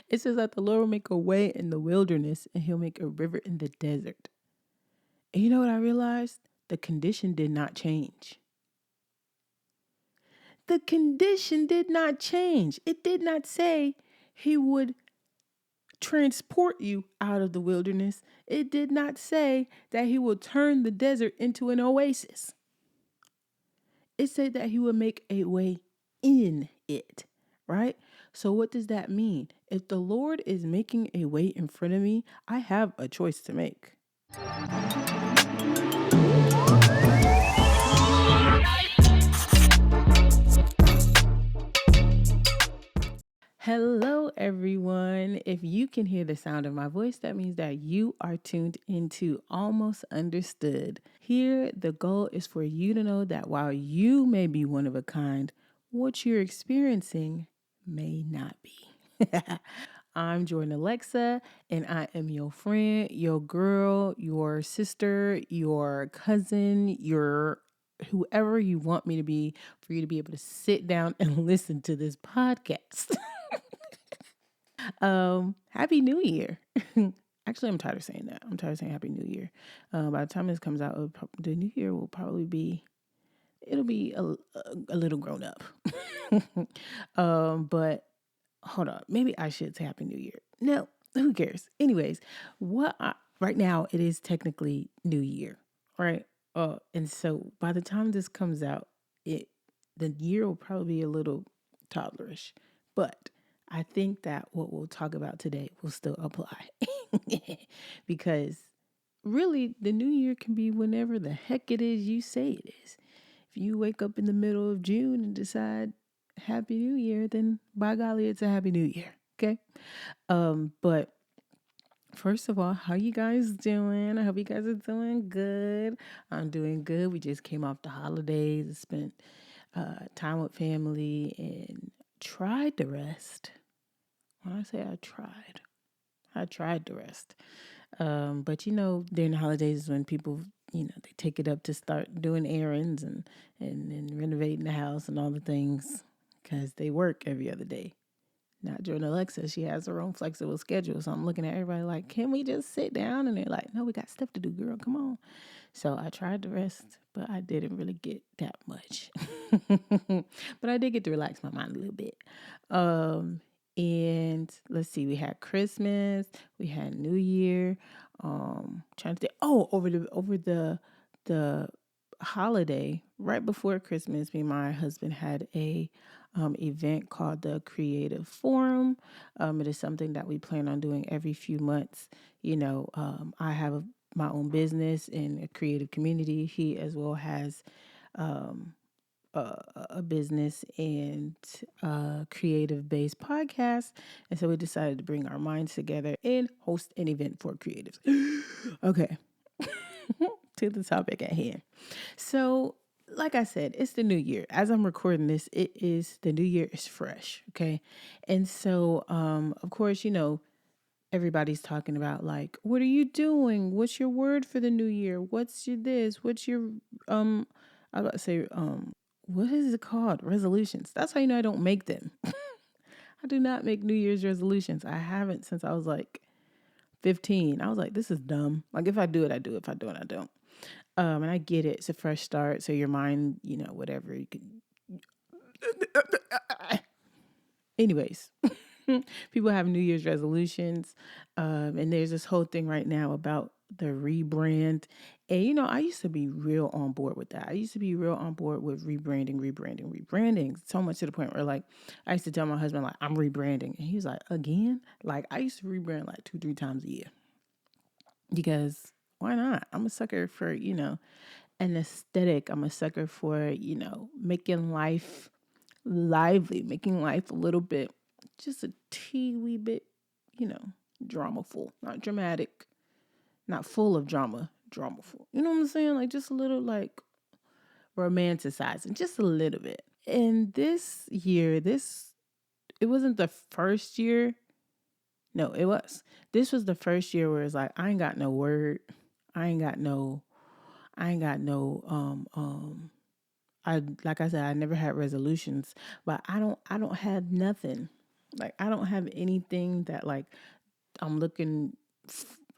It says that the Lord will make a way in the wilderness and he'll make a river in the desert. And you know what I realized? The condition did not change. The condition did not change. It did not say he would transport you out of the wilderness. It did not say that he will turn the desert into an oasis. It said that he would make a way in it, right? So what does that mean? If the Lord is making a way in front of me, I have a choice to make. Hello, everyone. If you can hear the sound of my voice, that means that you are tuned into Almost Understood. Here, the goal is for you to know that while you may be one of a kind, what you're experiencing may not be. I'm Jordan Alexa, and I am your friend, your girl, your sister, your cousin, your whoever you want me to be for you to be able to sit down and listen to this podcast. Happy New Year. Actually, I'm tired of saying that. I'm tired of saying Happy New Year. By the time this comes out, the new year will probably be, it'll be a little grown up. But hold on. Maybe I should say Happy New Year. No, who cares? Anyways, right now it is technically New Year, right? And so by the time this comes out, the year will probably be a little toddlerish, but I think that what we'll talk about today will still apply because really the new year can be whenever the heck it is you say it is. If you wake up in the middle of June and decide Happy New Year, then by golly, it's a Happy New Year. Okay. But first of all, how you guys doing? I hope you guys are doing good. I'm doing good. We just came off the holidays, spent time with family, and tried to rest. When I say I tried to rest. But during the holidays is when people, they take it up to start doing errands and renovating the house and all the things because they work every other day. Not Jordan Alexa, she has her own flexible schedule. So I'm looking at everybody like, can we just sit down? And they're like, no, we got stuff to do, girl. Come on. So I tried to rest, but I didn't really get that much. But I did get to relax my mind a little bit. And let's see, we had Christmas, we had New Year. Trying to think. Oh, over the holiday, right before Christmas, me and my husband had a event called the Creative Forum. It is something that we plan on doing every few months. I have my own business in a creative community. He as well has a business and creative-based podcast. And so we decided to bring our minds together and host an event for creatives. Okay. To the topic at hand. So, like I said, it's the new year. As I'm recording this, the new year is fresh. Okay. And so, of course, everybody's talking about like, what are you doing? What's your word for the new year? What's your this? What's your, I was about to say, what is it called? Resolutions. That's how I don't make them. I do not make New Year's resolutions. I haven't since I was like 15. I was like, this is dumb. Like if I do it, I do it. If I don't, I don't. And I get it. It's a fresh start. So your mind, whatever you can. Anyways, people have New Year's resolutions. And there's this whole thing right now about the rebrand. And, I used to be real on board with that. I used to be real on board with rebranding. So much to the point where, like, I used to tell my husband, like, I'm rebranding. And he was like, again? Like, I used to rebrand like 2-3 times a year. Because why not? I'm a sucker for, an aesthetic. I'm a sucker for, making life lively, making life a little bit, just a wee bit, dramaful, not dramatic, not full of drama, dramaful. You know what I'm saying? Like just a little like romanticizing, just a little bit. And this year, it wasn't the first year. No, it was. This was the first year where it's like, I ain't got no word. I ain't got no, like I said, I never had resolutions, but I don't have nothing. Like I don't have anything that like I'm looking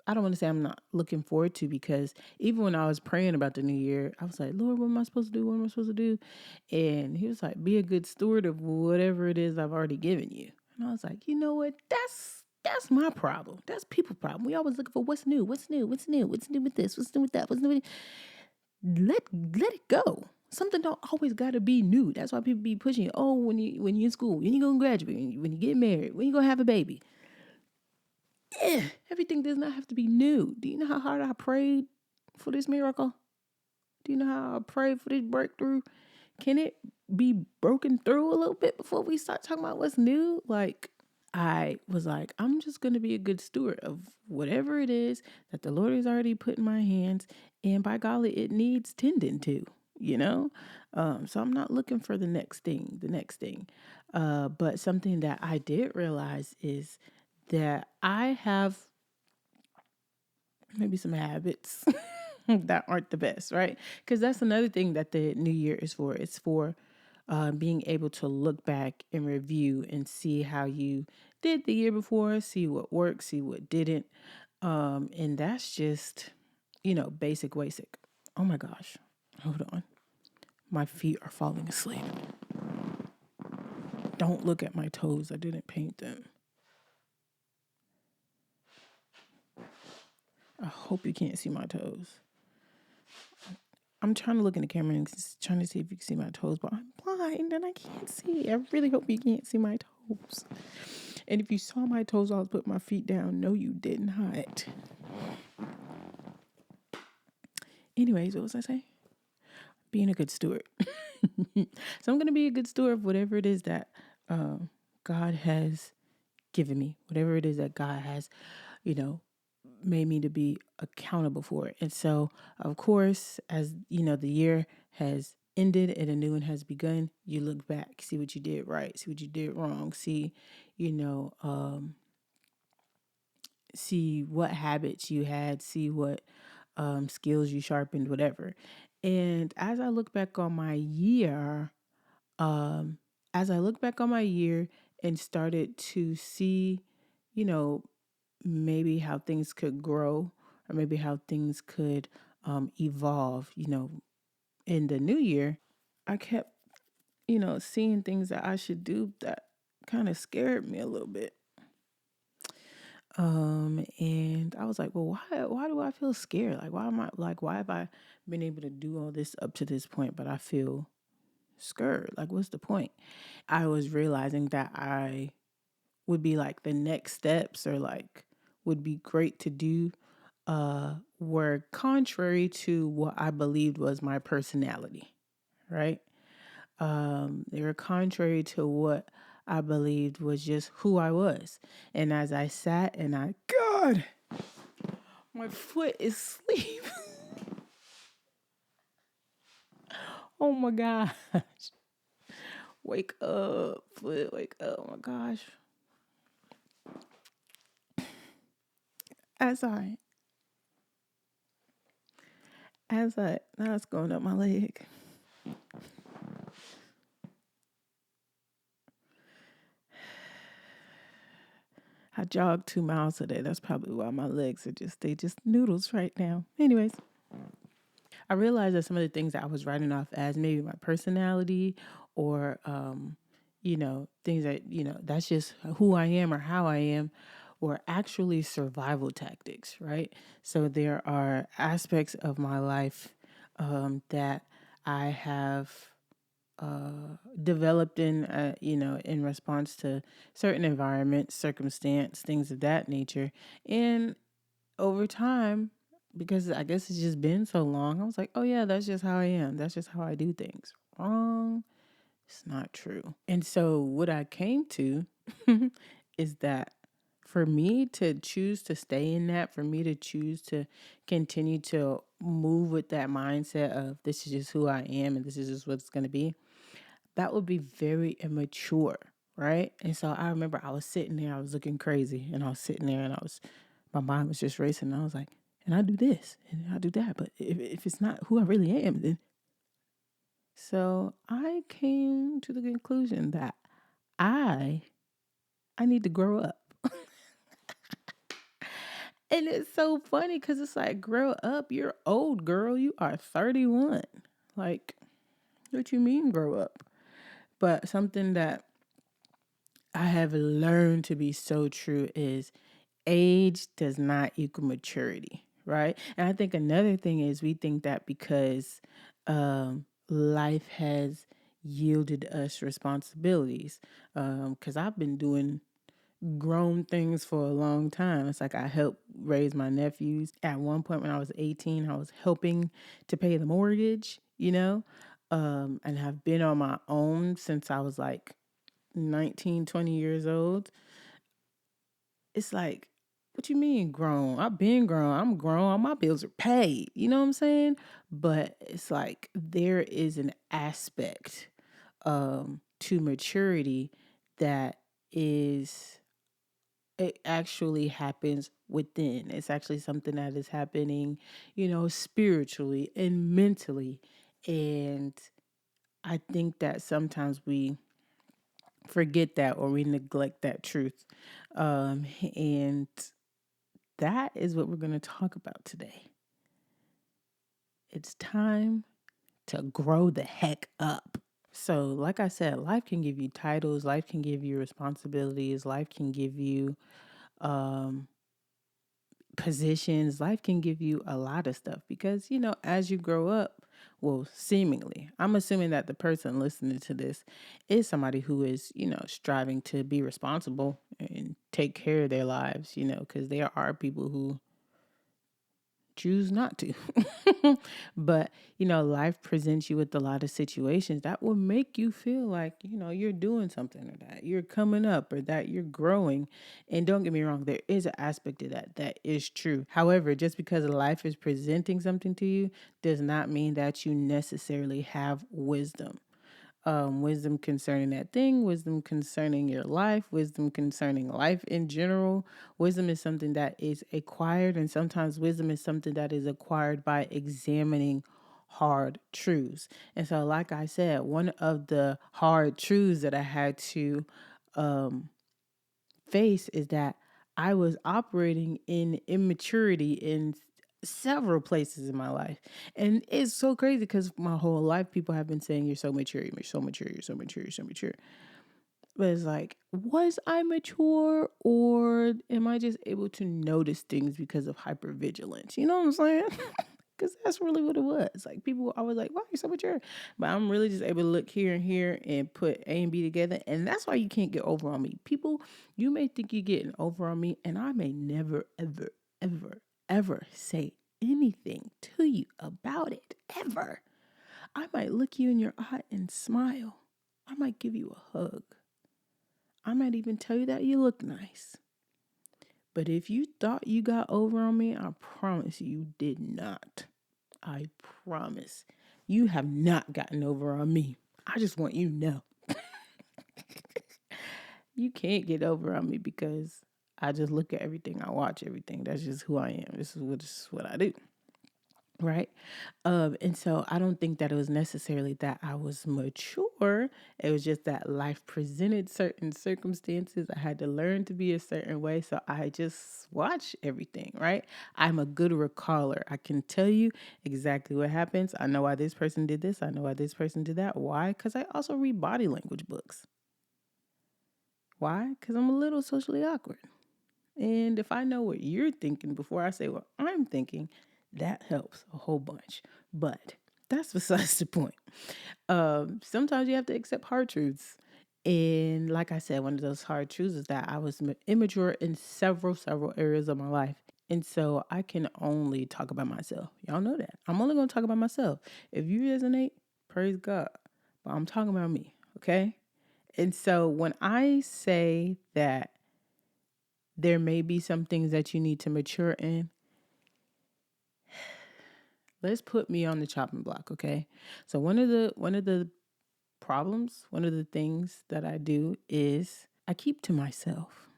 I don't want to say I'm not looking forward to, because even when I was praying about the new year, I was like, Lord, what am I supposed to do? What am I supposed to do? And he was like, be a good steward of whatever it is I've already given you. And I was like, you know what? That's my problem. That's people's problem. We always looking for what's new, what's new, what's new, what's new with this, what's new with that, what's new with let it go. Something don't always gotta be new. That's why people be pushing you. Oh, when you in school, when you gonna graduate, when you get married, when you gonna have a baby. Everything does not have to be new. Do you know how hard I prayed for this miracle? Do you know how I prayed for this breakthrough? Can it be broken through a little bit before we start talking about what's new? Like, I was like, I'm just going to be a good steward of whatever it is that the Lord has already put in my hands. And by golly, it needs tending to, you know? So I'm not looking for the next thing. But something that I did realize is that I have maybe some habits that aren't the best, right? Because that's another thing that the new year is for. It's for being able to look back and review and see how you did the year before, see what worked, see what didn't. And that's just, basic, basic. Oh my gosh. Hold on. My feet are falling asleep. Don't look at my toes. I didn't paint them. I hope you can't see my toes. I'm trying to look in the camera and trying to see if you can see my toes, but I'm blind and I can't see. I really hope you can't see my toes. And if you saw my toes while I was putting my feet down, no, you did not. Anyways, what was I saying? Being a good steward. So I'm going to be a good steward of whatever it is that God has given me, whatever it is that God has, you know, made me to be accountable for it. And so, of course, as the year has ended and a new one has begun, you look back, see what you did right, see what you did wrong, see, you know, see what habits you had, see what skills you sharpened, whatever. And as I look back on my year, um, as I look back on my year and started to see, you know, maybe how things could grow or maybe how things could evolve, in the new year, I kept, seeing things that I should do that kind of scared me a little bit. And I was like, well, why do I feel scared? Like, why have I been able to do all this up to this point, but I feel scared? Like, what's the point? I was realizing that I would be like the next steps or like would be great to do were contrary to what I believed was my personality, right? They were contrary to what I believed was just who I was. And as I sat and God, my foot is asleep. Oh my gosh. Wake up, foot, wake up. Oh my gosh. As I, now it's going up my leg. I jogged 2 miles today. That's probably why my legs they just noodles right now. Anyways, I realized that some of the things that I was writing off as maybe my personality or, things that, that's just who I am or how I am were actually survival tactics, right? So there are aspects of my life that I have developed in response to certain environments, circumstance, things of that nature. And over time, because I guess it's just been so long, I was like, oh yeah, that's just how I am. That's just how I do things. Wrong. It's not true. And so what I came to is that for me to choose to stay in that, for me to choose to continue to move with that mindset of this is just who I am and this is just what it's going to be, that would be very immature, right? And so I remember I was sitting there, I was looking crazy, and I was sitting there and my mind was just racing. And I was like, and I do this and I do that. But if it's not who I really am, then. So I came to the conclusion that I I need to grow up. And it's so funny because it's like, grow up. You're old, girl. You are 31. Like, what you mean, grow up? But something that I have learned to be so true is age does not equal maturity, right? And I think another thing is we think that because life has yielded us responsibilities, because I've been doing grown things for a long time. It's like I helped raise my nephews. At one point when I was 18, I was helping to pay the mortgage, and have been on my own since I was like 19, 20 years old. It's like, what you mean grown? I've been grown. I'm grown. All my bills are paid. You know what I'm saying? But it's like there is an aspect to maturity that is, it actually happens within. It's actually something that is happening, spiritually and mentally. And I think that sometimes we forget that or we neglect that truth. And that is what we're going to talk about today. It's time to grow the heck up. So, like I said, life can give you titles, life can give you responsibilities, life can give you um, positions, life can give you a lot of stuff because, as you grow up, well, seemingly, I'm assuming that the person listening to this is somebody who is, striving to be responsible and take care of their lives, because there are people who choose not to. But, life presents you with a lot of situations that will make you feel like, you're doing something or that you're coming up or that you're growing. And don't get me wrong, there is an aspect of that is true. However, just because life is presenting something to you does not mean that you necessarily have wisdom. Wisdom concerning that thing, wisdom concerning your life, wisdom concerning life in general. Wisdom is something that is acquired, and sometimes wisdom is something that is acquired by examining hard truths. And so, like I said, one of the hard truths that I had to um, face is that I was operating in immaturity in several places in my life. And it's so crazy because my whole life people have been saying, you're so mature, you're so mature, you're so mature, you're so mature. But it's like, was I mature or am I just able to notice things because of hypervigilance? You know what I'm saying? Because that's really what it was. Like, people were always like, wow, you're so mature. But I'm really just able to look here and put A and B together. And that's why you can't get over on me. People, you may think you're getting over on me, and I may never, ever, ever, ever say anything to you about it. Ever. I might look you in your eye and smile. I might give you a hug. I might even tell you that you look nice. But if you thought you got over on me, I promise you did not. I promise. You have not gotten over on me. I just want you to know. You can't get over on me because I just look at everything. I watch everything. That's just who I am. This is what I do. Right. And so I don't think that it was necessarily that I was mature. It was just that life presented certain circumstances. I had to learn to be a certain way. So I just watch everything, right? I'm a good recaller. I can tell you exactly what happens. I know why this person did this. I know why this person did that. Why? Because I also read body language books. Why? Because I'm a little socially awkward. And if I know what you're thinking before I say what I'm thinking, that helps a whole bunch. But that's besides the point. Sometimes you have to accept hard truths. And like I said, one of those hard truths is that I was immature in several areas of my life. And so I can only talk about myself. Y'all know that. I'm only going to talk about myself. If you resonate, praise God. But I'm talking about me, okay? And so when I say that there may be some things that you need to mature in, let's put me on the chopping block, okay? So one of the problems, one of the things that I do is I keep to myself.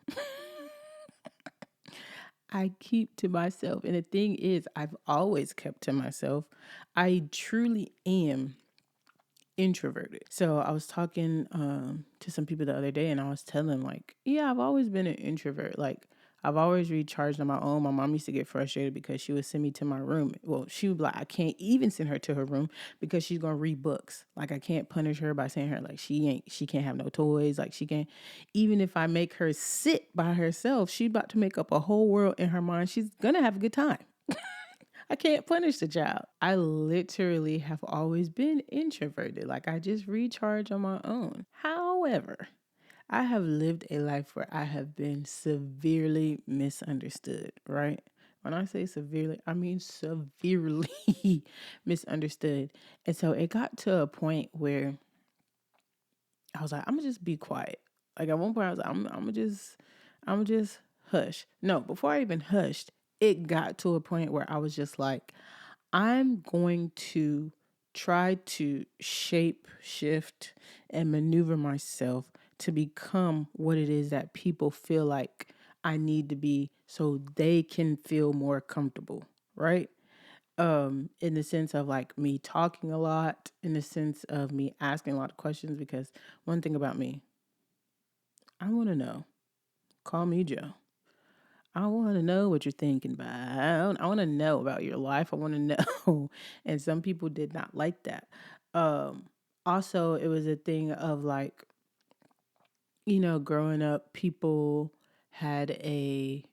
I keep to myself. And the thing is, I've always kept to myself. I truly am introverted. So I was talking to some people the other day, and I was telling them, like, yeah, I've always been an introvert. Like, I've always recharged on my own. My mom used to get frustrated because she would send me to my room. Well, she would be like, I can't even send her to her room because she's gonna read books. Like, I can't punish her by saying her like she can't have no toys. Like, she can't, even if I make her sit by herself, she's about to make up a whole world in her mind. She's gonna have a good time. I can't punish the child. I literally have always been introverted. Like, I just recharge on my own. However, I have lived a life where I have been severely misunderstood, right? When I say severely, I mean severely misunderstood. And so it got to a point where I was like, I'm gonna just be quiet. Like, at one point I was like, I'm just hush. No, before I even hushed, it got to a point where I was just like, I'm going to try to shape shift and maneuver myself to become what it is that people feel like I need to be so they can feel more comfortable, right? In the sense of like me talking a lot, in the sense of me asking a lot of questions, because one thing about me, I want to know. Call me Joe. I want to know what you're thinking about. I want to know about your life. I want to know. And some people did not like that. Um, Also, it was a thing of like, growing up, people had a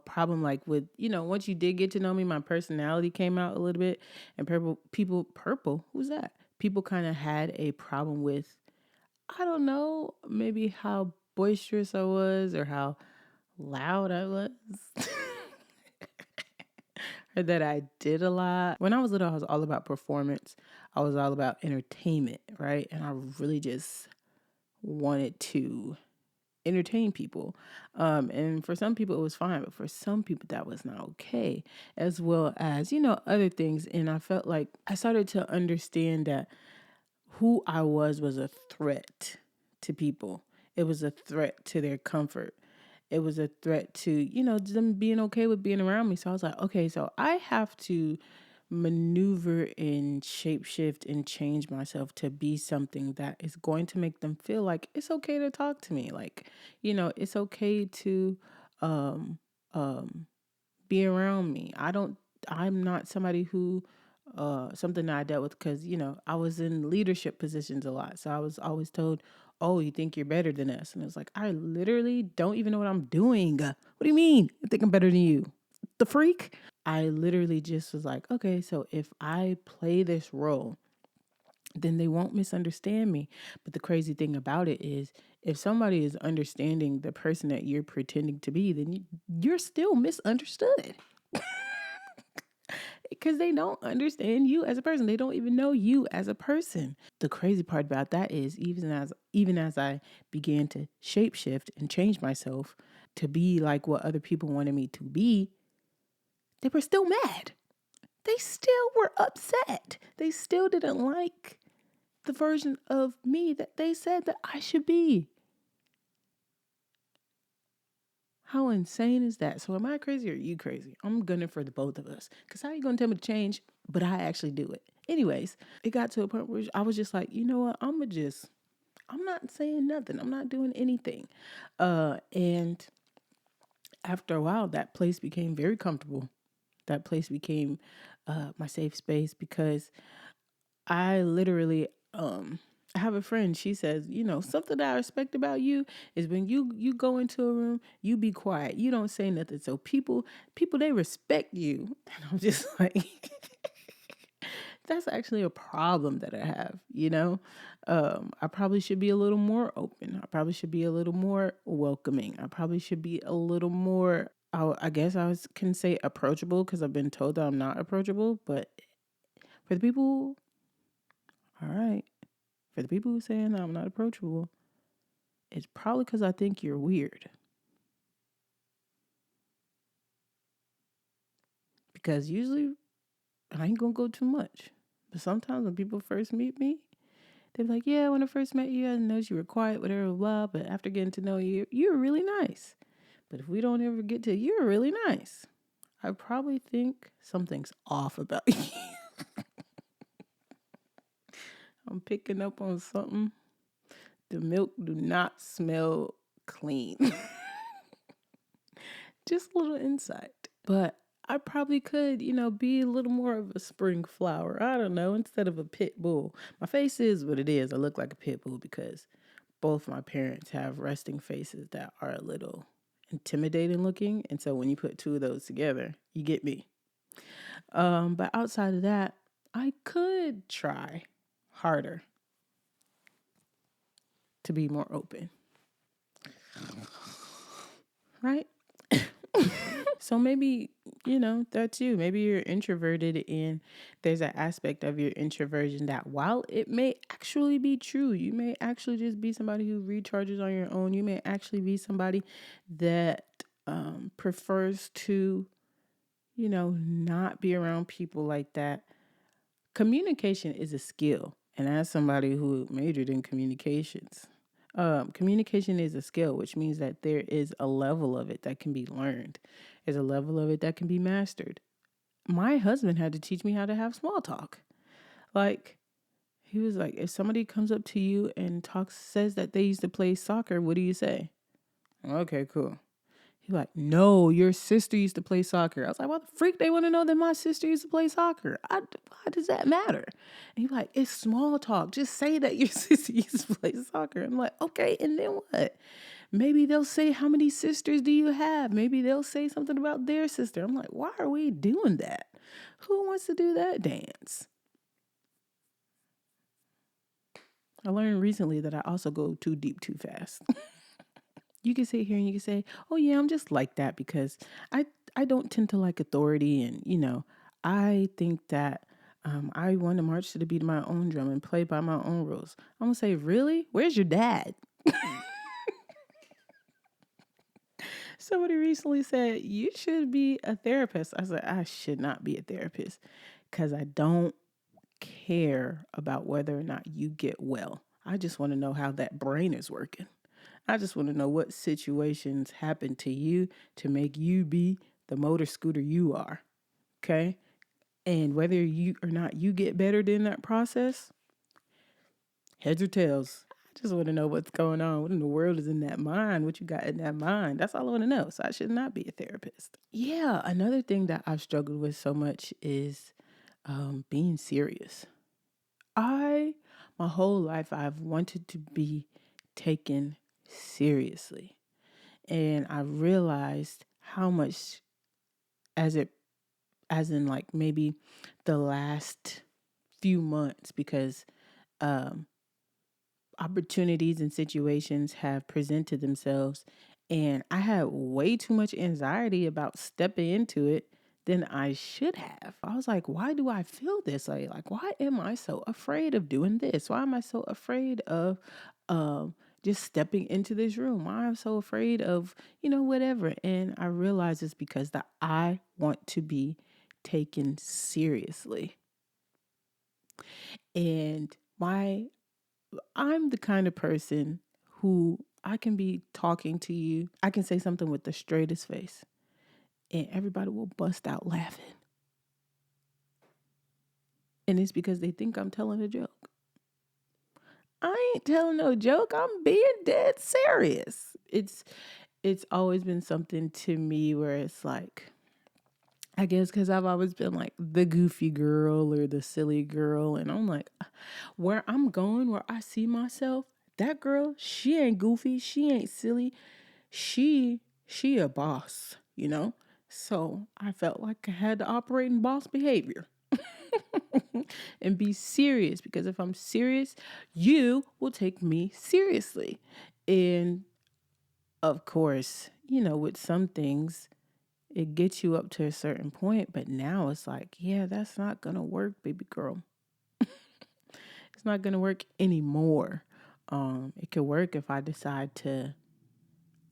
problem like with, once you did get to know me, my personality came out a little bit. And purple, who's that? People kind of had a problem with, I don't know, maybe how boisterous I was or how loud I was. Or that I did a lot. When I was little, I was all about performance. I was all about entertainment, right? And I really just wanted to entertain people. And for some people, it was fine, but for some people, that was not okay, as well as, other things. And I felt like I started to understand that who I was a threat to people. It was a threat to their comfort. It was a threat to, them being okay with being around me. So I was like, okay, so I have to maneuver and shapeshift and change myself to be something that is going to make them feel like it's okay to talk to me. Like, it's okay to um um be around me. I'm not somebody who something that I dealt with because, I was in leadership positions a lot. So I was always told, oh, you think you're better than us. And it's like, I literally don't even know what I'm doing. What do you mean? I think I'm better than you. The freak? I literally just was like, okay, so if I play this role, then they won't misunderstand me. But the crazy thing about it is, if somebody is understanding the person that you're pretending to be, then you're still misunderstood because they don't understand you as a person. They don't even know you as a person. The crazy part about that is, even as I began to shapeshift and change myself to be like what other people wanted me to be, they were still mad. They still were upset. They still didn't like the version of me that they said that I should be. How insane is that? So am I crazy or are you crazy? I'm gunning for the both of us. Because how are you going to tell me to change, but I actually do it? Anyways, it got to a point where I was just like, you know what? I'm not saying nothing. I'm not doing anything. And after a while, that place became very comfortable. That place became my safe space because I literally I have a friend, she says, something that I respect about you is when you go into a room, you be quiet. You don't say nothing. So people they respect you. And I'm just like that's actually a problem that I have. I probably should be a little more open. I probably should be a little more welcoming. I probably should be a little more, I guess can say approachable because I've been told that I'm not approachable. But for the people, all right, for the people who saying that I'm not approachable, it's probably because I think you're weird. Because usually I ain't gonna go too much. But sometimes when people first meet me, they're like, yeah, when I first met you, I didn't know you were quiet, whatever, blah. But after getting to know you, you're really nice. But if we don't ever get to, you're really nice, I probably think something's off about you. I'm picking up on something. The milk do not smell clean. Just a little insight. But I probably could, be a little more of a spring flower. I don't know, instead of a pit bull. My face is what it is. I look like a pit bull because both my parents have resting faces that are a little intimidating looking. And so when you put two of those together, you get me. But outside of that, I could try harder to be more open. Right? So maybe, that's you. Maybe you're introverted and there's an aspect of your introversion that while it may actually be true, you may actually just be somebody who recharges on your own. You may actually be somebody that prefers to, not be around people like that. Communication is a skill. And as somebody who majored in communications, communication is a skill, which means that there is a level of it that can be learned. There's a level of it that can be mastered. My husband had to teach me how to have small talk. Like, he was like, if somebody comes up to you and says that they used to play soccer, what do you say? Okay, cool. He's like, no, your sister used to play soccer. I was like, why the freak they want to know that my sister used to play soccer? Why does that matter? And he's like, it's small talk. Just say that your sister used to play soccer. I'm like, okay, and then what? Maybe they'll say, how many sisters do you have? Maybe they'll say something about their sister. I'm like, why are we doing that? Who wants to do that dance? I learned recently that I also go too deep too fast. You can sit here and you can say, oh yeah, I'm just like that because I don't tend to like authority. And, I think that I want to march to the beat of my own drum and play by my own rules. I'm going to say, really? Where's your dad? Somebody recently said, you should be a therapist. I said, I should not be a therapist because I don't care about whether or not you get well. I just want to know how that brain is working. I just want to know what situations happen to you to make you be the motor scooter you are. Okay? And whether you or not you get better in that process, heads or tails. I just want to know what's going on. What in the world is in that mind? What you got in that mind? That's all I want to know. So I should not be a therapist. Yeah, another thing that I've struggled with so much is being serious. My whole life, I've wanted to be taken seriously. And I realized how much as it as in like maybe the last few months because um opportunities and situations have presented themselves and I had way too much anxiety about stepping into it than I should have. I was like, why do I feel this way? Like, why am I so afraid of doing this? Why am I so afraid of um just stepping into this room? Why am I so afraid of, whatever? And I realized it's because that I want to be taken seriously. And I'm the kind of person who I can be talking to you. I can say something with the straightest face and everybody will bust out laughing. And it's because they think I'm telling a joke. I ain't telling no joke. I'm being dead serious. It's always been something to me where it's like, I guess because I've always been like the goofy girl or the silly girl. And I'm like, where I'm going, where I see myself, that girl, she ain't goofy. She ain't silly. She a boss, So I felt like I had to operate in boss behavior and be serious because if I'm serious, you will take me seriously. And of course, with some things, it gets you up to a certain point, but now it's like, yeah, that's not going to work, baby girl. It's not going to work anymore. It could work if I decide to,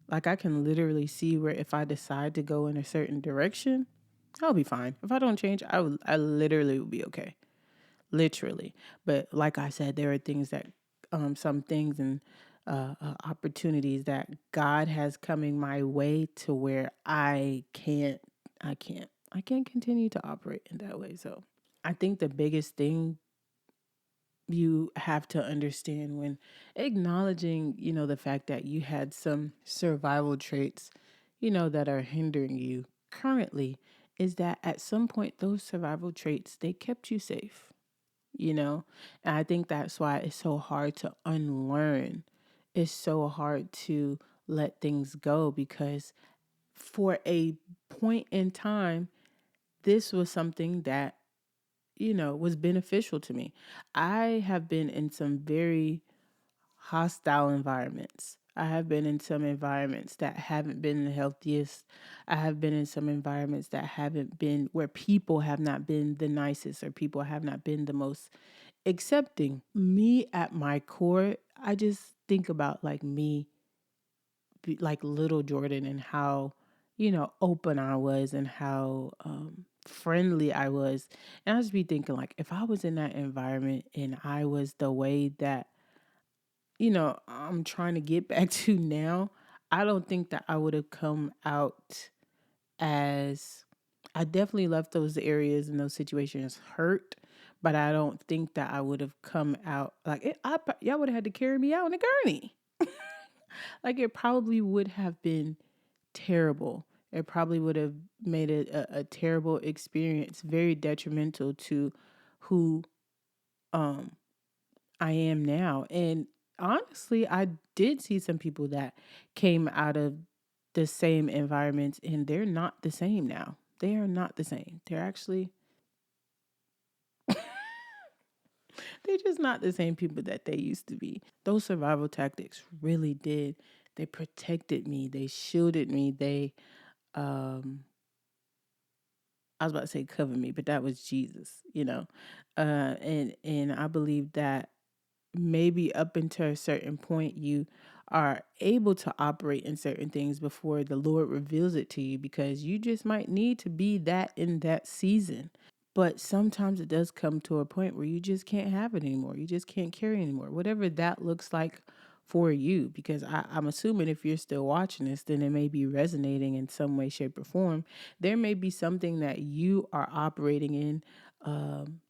like, I can literally see where if I decide to go in a certain direction, I'll be fine. If I don't change, I literally will be okay. Literally. But like I said, there are things that, some things and opportunities that God has coming my way to where I can't continue to operate in that way. So I think the biggest thing you have to understand when acknowledging, the fact that you had some survival traits, that are hindering you currently, is that at some point those survival traits they kept you safe, you know? And I think that's why it's so hard to unlearn. It's so hard to let things go because for a point in time, this was something that, was beneficial to me. I have been in some very hostile environments. I have been in some environments that haven't been the healthiest. I have been in some environments that haven't been where people have not been the nicest or people have not been the most accepting. Me at my core, I just think about like me, like little Jordan and how, open I was and how friendly I was. And I just be thinking like if I was in that environment and I was the way that I'm trying to get back to now, I don't think that I would have come out as I definitely left those areas and those situations hurt, but I don't think that I would have come out like y'all would have had to carry me out in a gurney. Like it probably would have been terrible. It probably would have made it a terrible experience, very detrimental to who um I am now. And honestly, I did see some people that came out of the same environments and they're not the same now. They are not the same. They're just not the same people that they used to be. Those survival tactics really did. They protected me. They shielded me. They I was about to say cover me, but that was Jesus. And I believe that maybe up until a certain point you are able to operate in certain things before the Lord reveals it to you because you just might need to be that in that season. But sometimes it does come to a point where you just can't have it anymore. You just can't carry anymore. Whatever that looks like for you. Because I'm assuming if you're still watching this, then it may be resonating in some way, shape, or form. There may be something that you are operating in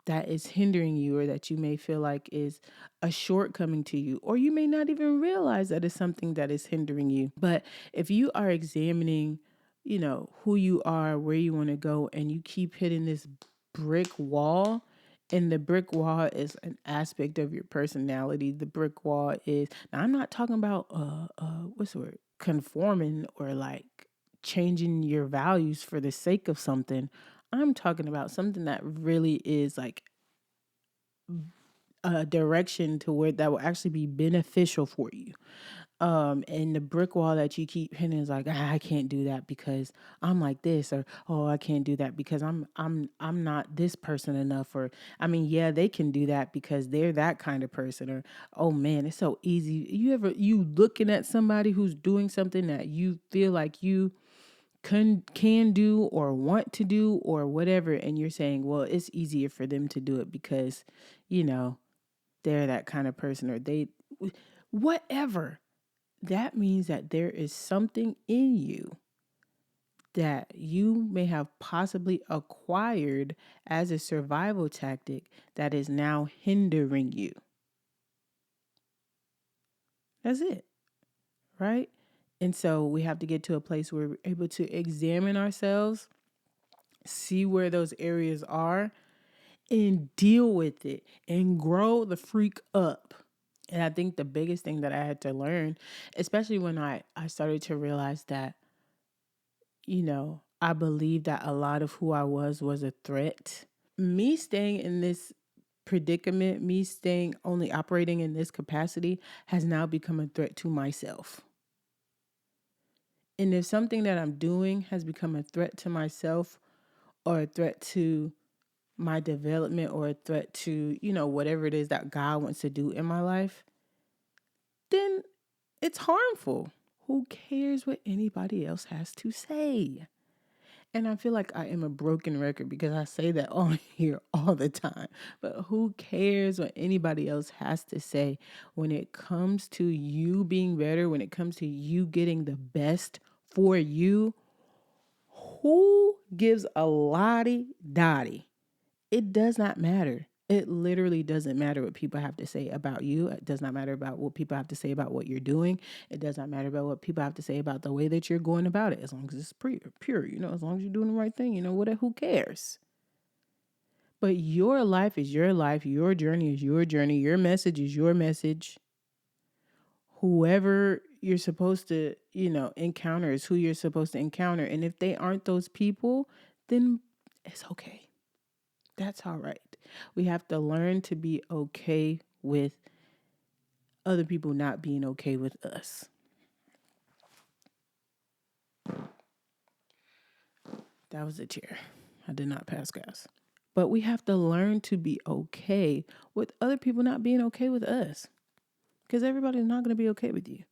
that is hindering you or that you may feel like is a shortcoming to you. Or you may not even realize that it's something that is hindering you. But if you are examining, who you are, where you want to go, and you keep hitting this brick wall, and the brick wall is an aspect of your personality. The brick wall is now I'm not talking about what's the word? Conforming or like changing your values for the sake of something. I'm talking about something that really is like a direction to where that will actually be beneficial for you. And the brick wall that you keep hitting is like, I can't do that because I'm like this, or oh, I can't do that because I'm not this person enough, or I mean, yeah, they can do that because they're that kind of person, or oh man, it's so easy. You looking at somebody who's doing something that you feel like you can do or want to do or whatever, and you're saying, well, it's easier for them to do it because, you know, they're that kind of person, or they whatever. That means that there is something in you that you may have possibly acquired as a survival tactic that is now hindering you. That's it, right? And so we have to get to a place where we're able to examine ourselves, see where those areas are, and deal with it and grow the freak up. And I think the biggest thing that I had to learn, especially when I started to realize that I believe that a lot of who I was a threat. Me staying in this predicament, me staying only operating in this capacity has now become a threat to myself. And if something that I'm doing has become a threat to myself or a threat to my development or a threat to, whatever it is that God wants to do in my life, then it's harmful. Who cares what anybody else has to say? And I feel like I am a broken record because I say that on here all the time. But who cares what anybody else has to say when it comes to you being better, when it comes to you getting the best for you? Who gives a lottie dottie? It does not matter. It literally doesn't matter what people have to say about you. It does not matter about what people have to say about what you're doing. It does not matter about what people have to say about the way that you're going about it. As long as it's pure, as long as you're doing the right thing, who cares? But your life is your life. Your journey is your journey. Your message is your message. Whoever you're supposed to, encounter is who you're supposed to encounter. And if they aren't those people, then it's okay. That's all right. We have to learn to be okay with other people not being okay with us. That was a chair. I did not pass gas. But we have to learn to be okay with other people not being okay with us. Because everybody's not going to be okay with you.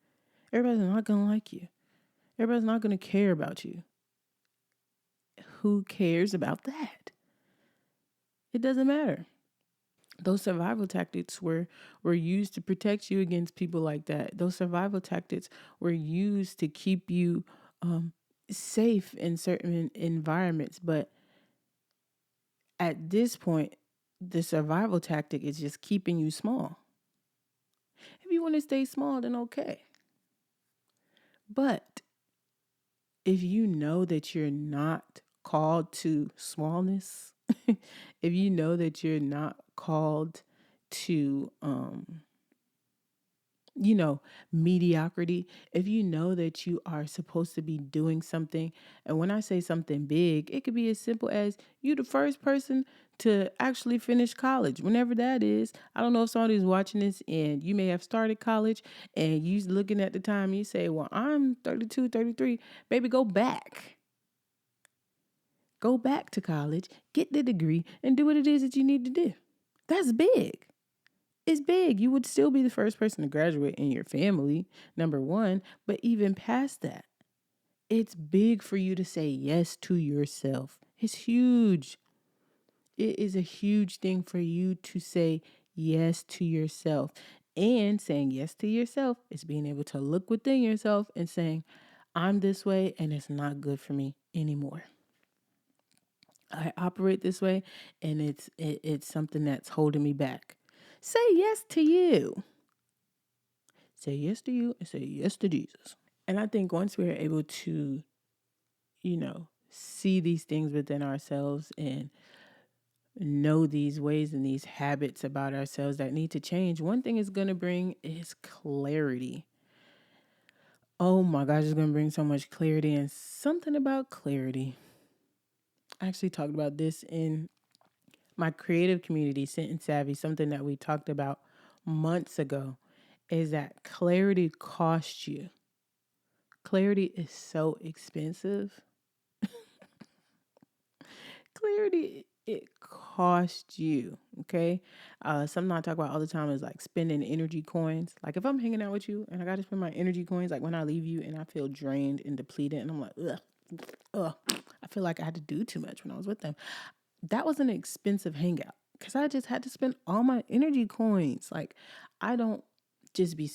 Everybody's not going to like you. Everybody's not going to care about you. Who cares about that? It doesn't matter. Those survival tactics were used to protect you against people like that. Those survival tactics were used to keep you safe in certain environments. But at this point, the survival tactic is just keeping you small. If you want to stay small, then okay. But if you know that you're not called to smallness, if you know that you're not called to mediocrity, if you know that you are supposed to be doing something, and when I say something big, it could be as simple as you the first person to actually finish college, whenever that is. I don't know if somebody's watching this and you may have started college and you looking at the time, you say, well, I'm 32, 33. Baby, go back. Go back to college, get the degree, and do what it is that you need to do. That's big. It's big. You would still be the first person to graduate in your family, number one. But even past that, it's big for you to say yes to yourself. It's huge. It is a huge thing for you to say yes to yourself. And saying yes to yourself is being able to look within yourself and saying, I'm this way and it's not good for me anymore. I operate this way and it's something that's holding me back. Say yes to you. Say yes to you and say yes to Jesus. And I think once we're able to, see these things within ourselves and know these ways and these habits about ourselves that need to change, one thing it's going to bring is clarity. Oh my gosh, it's going to bring so much clarity. And something about clarity. I actually talked about this in my creative community, Sentence Savvy, something that we talked about months ago, is that clarity costs you. Clarity is so expensive. Clarity, it costs you. Okay. Something I talk about all the time is like spending energy coins. Like if I'm hanging out with you and I got to spend my energy coins, like when I leave you and I feel drained and depleted and I'm like, ugh, I feel like I had to do too much when I was with them. That was an expensive hangout because I just had to spend all my energy coins. Like I don't just be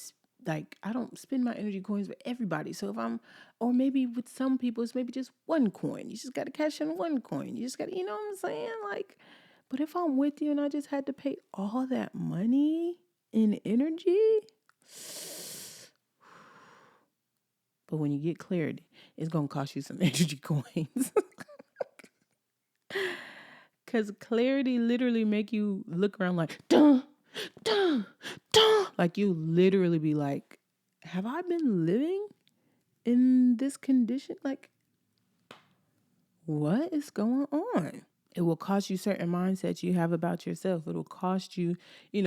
like, I don't spend my energy coins with everybody. So if I'm, or maybe with some people, it's maybe just one coin. You just got to cash in one coin. You just got to, you know what I'm saying? Like, but if I'm with you and I just had to pay all that money in energy, but when you get clarity, it's going to cost you some energy coins. Because clarity literally make you look around like, duh, duh, duh. Like you literally be like, have I been living in this condition? Like, what is going on? It will cost you certain mindsets you have about yourself. It'll cost you,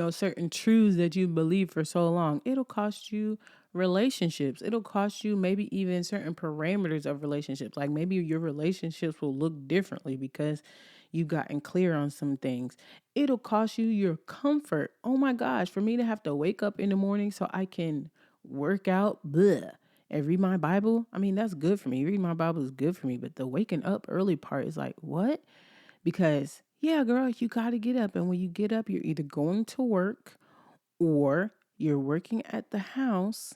certain truths that you believe for so long. It'll cost you relationships. It'll cost you maybe even certain parameters of relationships. Like maybe your relationships will look differently because you've gotten clear on some things. It'll cost you your comfort. Oh my gosh, for me to have to wake up in the morning so I can work out, and read my Bible, I mean, that's good for me. Reading my Bible is good for me. But the waking up early part is like, what? Because, yeah, girl, you got to get up. And when you get up, you're either going to work or you're working at the house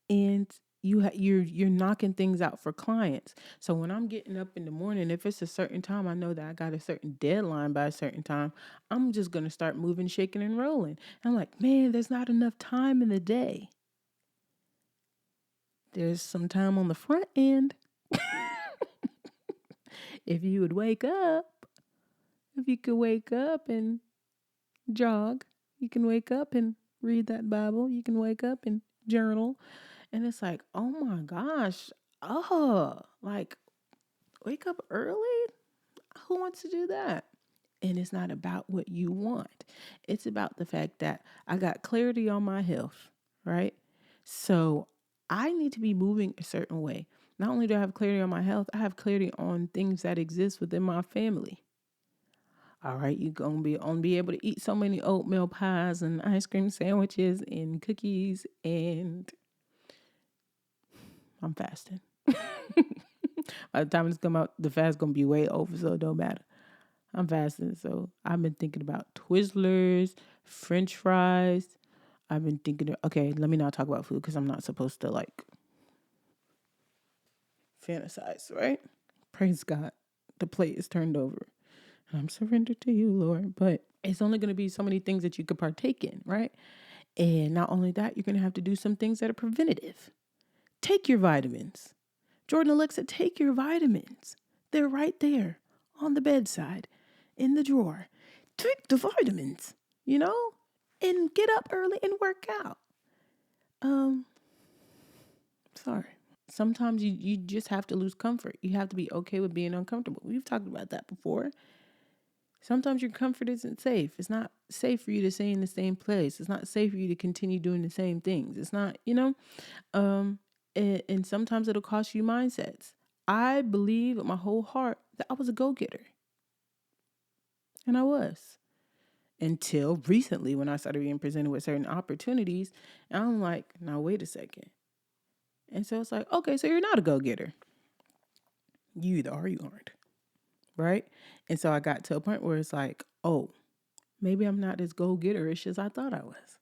and you're knocking things out for clients. So when I'm getting up in the morning, if it's a certain time, I know that I got a certain deadline by a certain time. I'm just gonna start moving, shaking, and rolling. I'm like, man, there's not enough time in the day. There's some time on the front end. If you would wake up, if you could wake up and jog, you can wake up and read that Bible. You can wake up and journal. And it's like, oh my gosh, like wake up early? Who wants to do that? And it's not about what you want. It's about the fact that I got clarity on my health, right? So I need to be moving a certain way. Not only do I have clarity on my health, I have clarity on things that exist within my family. All right, you're gonna be able to eat so many oatmeal pies and ice cream sandwiches and cookies, and I'm fasting. By the time it's come out, the fast gonna be way over, so it don't matter. I'm fasting, so I've been thinking about Twizzlers, French fries. I've been thinking, okay, let me not talk about food because I'm not supposed to like fantasize, right? Praise God, the plate is turned over. I'm surrendered to you, Lord. But it's only going to be so many things that you could partake in, right? And not only that, you're going to have to do some things that are preventative. Take your vitamins. Jordan Alexa, take your vitamins. They're right there on the bedside, in the drawer. Take the vitamins, and get up early and work out. Sorry. Sometimes you just have to lose comfort. You have to be okay with being uncomfortable. We've talked about that before. Sometimes your comfort isn't safe. It's not safe for you to stay in the same place. It's not safe for you to continue doing the same things. It's not, and sometimes it'll cost you mindsets. I believe with my whole heart that I was a go-getter. And I was. Until recently when I started being presented with certain opportunities. And I'm like, now wait a second. And so it's like, okay, so you're not a go-getter. You either are or you aren't. Right? And so I got to a point where it's like, oh, maybe I'm not as go-getterish as I thought I was.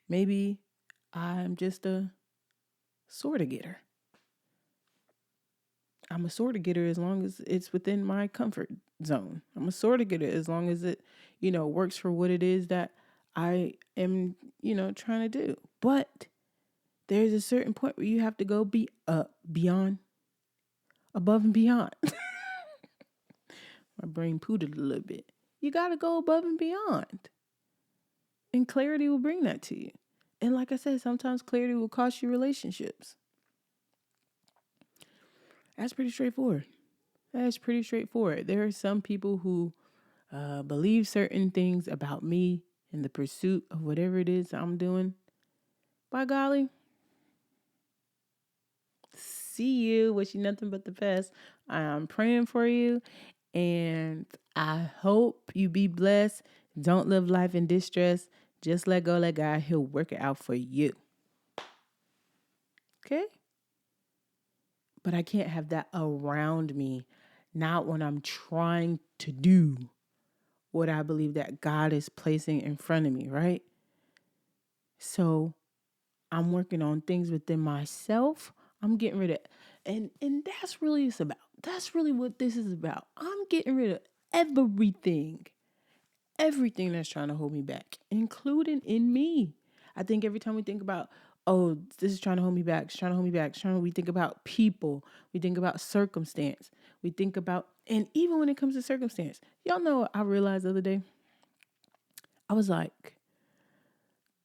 Maybe I'm just a sort of getter. I'm a sort of getter as long as it's within my comfort zone. I'm a sort of getter as long as it, works for what it is that I am, trying to do. But there's a certain point where you have to go beyond, above and beyond. My brain pooted a little bit. You got to go above and beyond. And clarity will bring that to you. And like I said, sometimes clarity will cost you relationships. That's pretty straightforward. There are some people who believe certain things about me in the pursuit of whatever it is I'm doing. By golly, see you. Wish you nothing but the best. I'm praying for you. And I hope you be blessed. Don't live life in distress. Just let go, let God. He'll work it out for you. Okay? But I can't have that around me. Not when I'm trying to do what I believe that God is placing in front of me, right? So I'm working on things within myself. I'm getting rid of, and that's really it's about. That's really what this is about. I'm getting rid of everything that's trying to hold me back, including in me. I think every time we think about, oh, this is trying to hold me back, it's trying to hold me back, we think about people, we think about circumstance, we think about, and even when it comes to circumstance, y'all know what I realized the other day? I was like,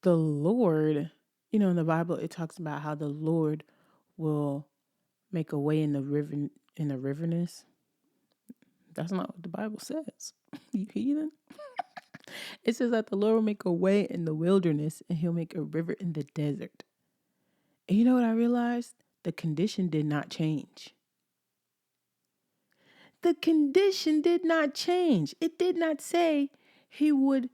the Lord, in the Bible, it talks about how the Lord will make a way in the riverness. That's not what the Bible says. You heathen. It says that the Lord will make a way in the wilderness and he'll make a river in the desert. And you know what I realized? The condition did not change. The condition did not change. It did not say he would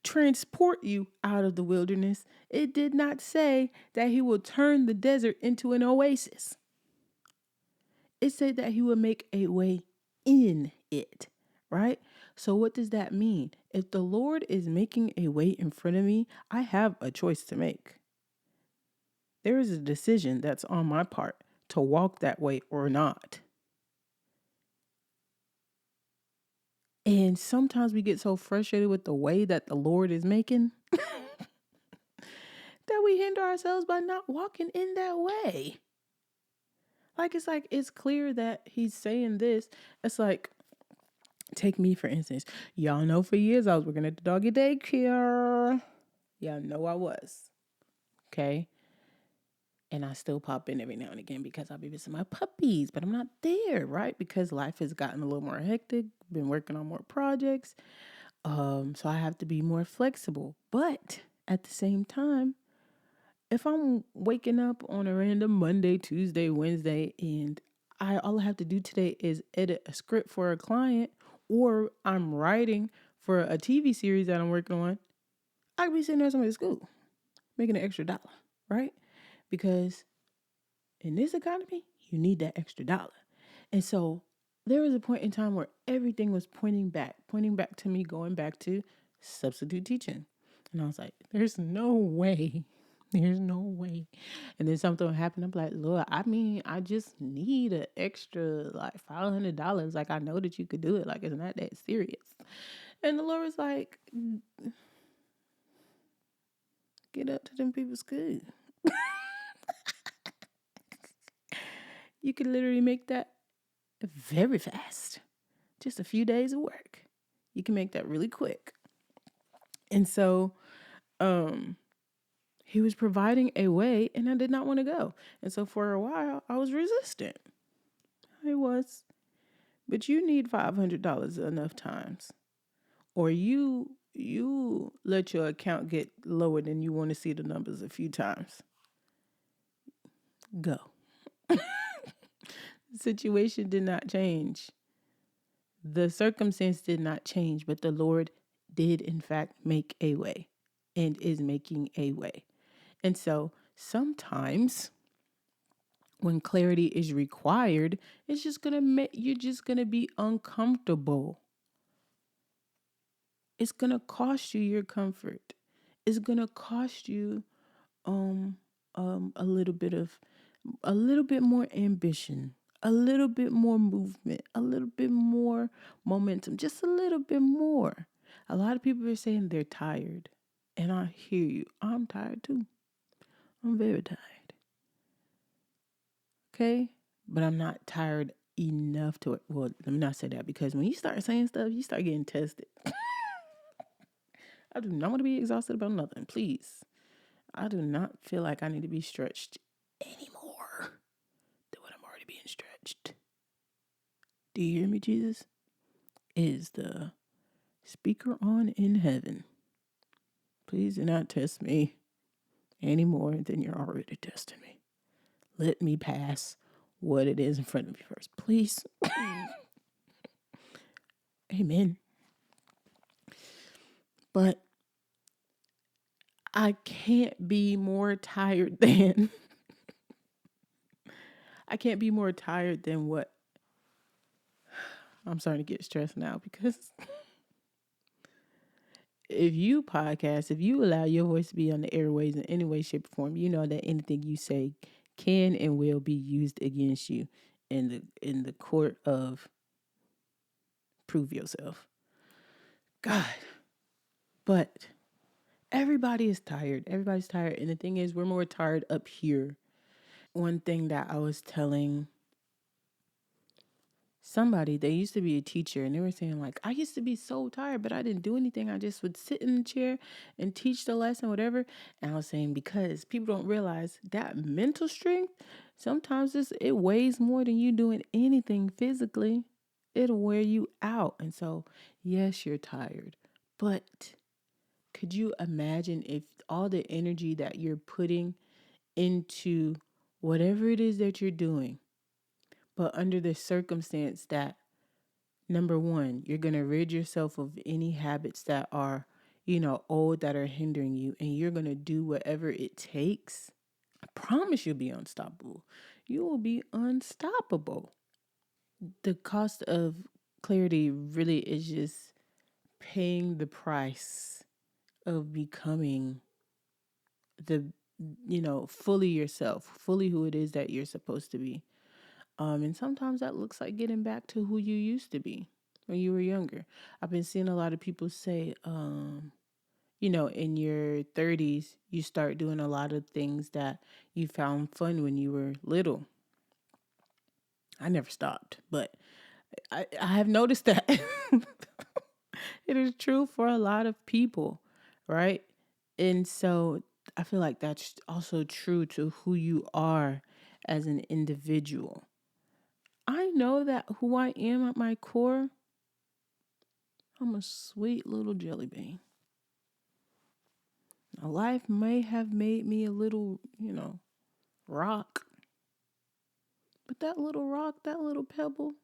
transport you out of the wilderness. It did not say that he will turn the desert into an oasis. It said that he would make a way in it, right? So what does that mean? If the Lord is making a way in front of me, I have a choice to make. There is a decision that's on my part to walk that way or not. And sometimes we get so frustrated with the way that the Lord is making that we hinder ourselves by not walking in that way. Like it's clear that he's saying this. It's like, take me for instance. Y'all know for years I was working at the doggy daycare. Y'all know I was. Okay. And I still pop in every now and again because I'll be visiting my puppies, but I'm not there, right? Because life has gotten a little more hectic. Been working on more projects. So I have to be more flexible. But at the same time, if I'm waking up on a random Monday, Tuesday, Wednesday, and all I have to do today is edit a script for a client, or I'm writing for a TV series that I'm working on, I could be sitting there somewhere at school making an extra dollar, right? Because in this economy, you need that extra dollar. And so there was a point in time where everything was pointing back to me going back to substitute teaching. And I was like, there's no way. There's no way. And then something happened. I'm like, Lord, I just need an extra like $500. Like, I know that you could do it. Like, it's not that serious. And the Lord was like, get up to them people's school. You could literally make that very fast. Just a few days of work. You can make that really quick. And so he was providing a way, and I did not want to go. And so for a while, I was resistant. I was. But you need $500 enough times. Or you let your account get lower than you want to see the numbers a few times. Go. The situation did not change. The circumstance did not change, but the Lord did in fact make a way and is making a way. And so sometimes when clarity is required, it's just you're just gonna be uncomfortable. It's gonna cost you your comfort. It's gonna cost you a little bit more ambition, a little bit more movement, a little bit more momentum, just a little bit more. A lot of people are saying they're tired. And I hear you. I'm tired too. I'm very tired. Okay? But I'm not tired enough to, well, let me not say that, because when you start saying stuff, you start getting tested. I do not want to be exhausted about nothing. Please. I do not feel like I need to be stretched anymore than what I'm already being stretched. Do you hear me, Jesus? Is the speaker on in heaven? Please do not test me any more than you're already testing me. Let me pass what it is in front of me first, please. Amen. But I can't be more tired than what I'm starting to get stressed now, because if you podcast, if you allow your voice to be on the airways in any way, shape, or form, you know that anything you say can and will be used against you in the court of prove yourself. God. But everybody is tired. Everybody's tired. And the thing is, we're more tired up here. One thing that I was telling somebody, they used to be a teacher, and they were saying, like, I used to be so tired, but I didn't do anything. I just would sit in the chair and teach the lesson, whatever. And I was saying, because people don't realize that mental strength, sometimes it weighs more than you doing anything physically. It'll wear you out. And so, yes, you're tired, but could you imagine if all the energy that you're putting into whatever it is that you're doing, but under the circumstance that, number one, you're going to rid yourself of any habits that are, old, that are hindering you, and you're going to do whatever it takes, I promise you'll be unstoppable. You will be unstoppable. The cost of clarity really is just paying the price of becoming the fully yourself, fully who it is that you're supposed to be. And sometimes that looks like getting back to who you used to be when you were younger. I've been seeing a lot of people say, in your 30s, you start doing a lot of things that you found fun when you were little. I never stopped, but I have noticed that it is true for a lot of people, right? And so I feel like that's also true to who you are as an individual. I know that who I am at my core, I'm a sweet little jelly bean. Now, life may have made me a little, rock, but that little rock, that little pebble,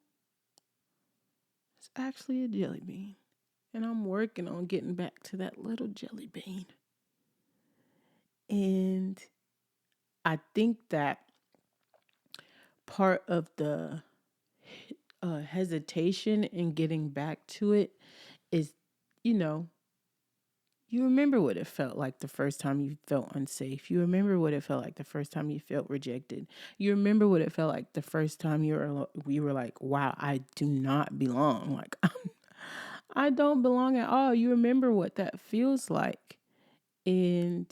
is actually a jelly bean. And I'm working on getting back to that little jelly bean. And I think that part of the hesitation in getting back to it is, you know, you remember what it felt like the first time you felt unsafe. You remember what it felt like the first time you felt rejected. You remember what it felt like the first time we were like, wow, I do not belong. Like, I don't belong at all. You remember what that feels like. And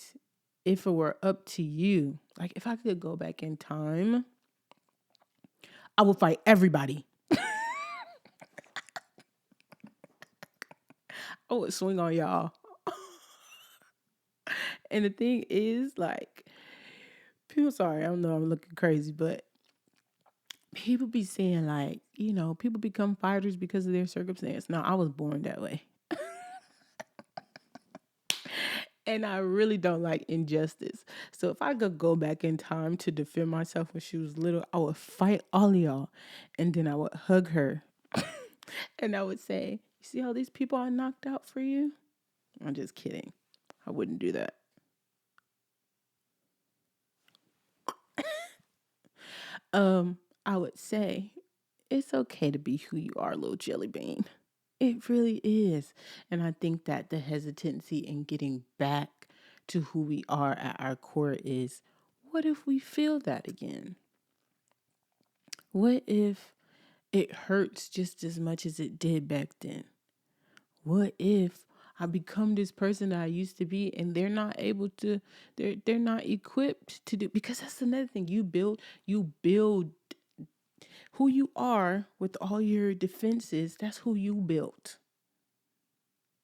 if it were up to you, like if I could go back in time, I would fight everybody. I would swing on y'all. And the thing is, like, people, sorry, I don't know I'm looking crazy, but people be saying, like, people become fighters because of their circumstance. No, I was born that way. And I really don't like injustice. So if I could go back in time to defend myself when she was little, I would fight all of y'all. And then I would hug her. And I would say, you see all these people I knocked out for you? I'm just kidding. I wouldn't do that. I would say, it's okay to be who you are, little jelly bean. It really is. And I think that the hesitancy in getting back to who we are at our core is, what if we feel that again? What if it hurts just as much as it did back then? What if I become this person that I used to be and they're not able to, they're not equipped to do, because that's another thing. You build who you are with all your defenses. That's who you built.